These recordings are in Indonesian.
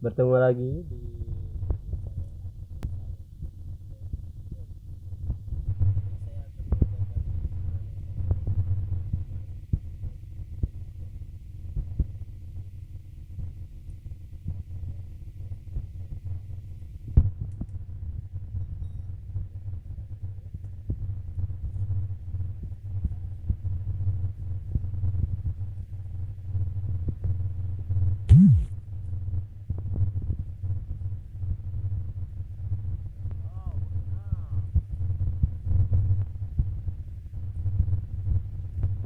Bertemu lagi di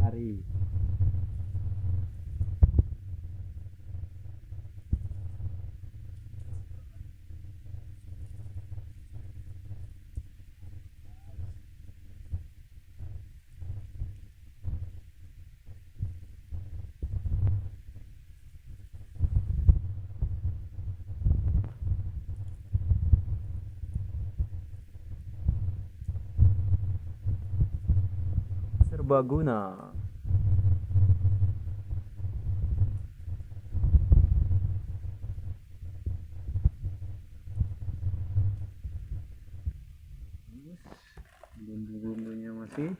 hari serbaguna. Bumbu-bumbunya masih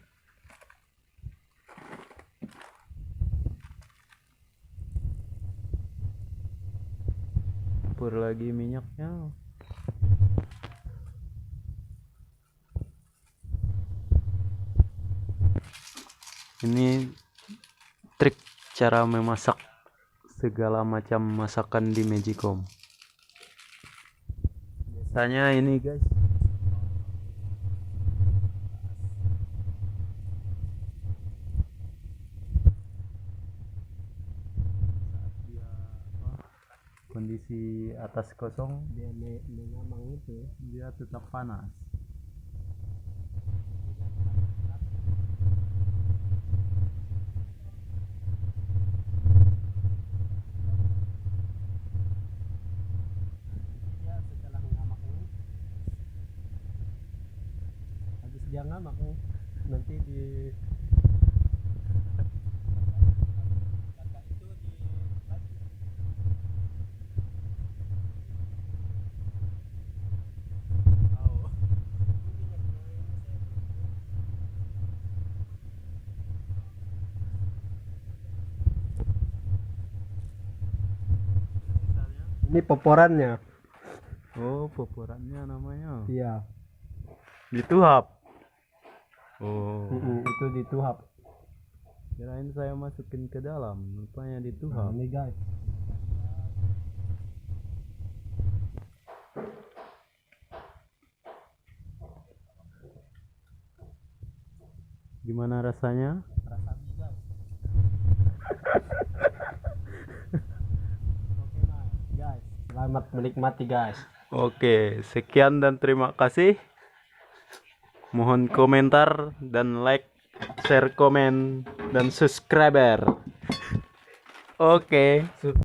campur lagi minyaknya. Ini trik cara memasak segala macam masakan di Magicom. Biasanya ini guys, kondisi atas kosong dia mengamang itu dia tetap panas. Setelah mengamak ini, habis dia ngamak nanti di ini poporannya. Oh, poporannya namanya. Iya. Dituhap. Oh. Itu dituhap. Kirain saya masukin ke dalam, rupanya dituhap. Nah, ini guys. Gimana rasanya? Rasa mie guys. Oke mas, guys. Selamat menikmati guys. Oke, sekian dan terima kasih. Mohon komentar dan like, share, komen, dan subscriber. Oke.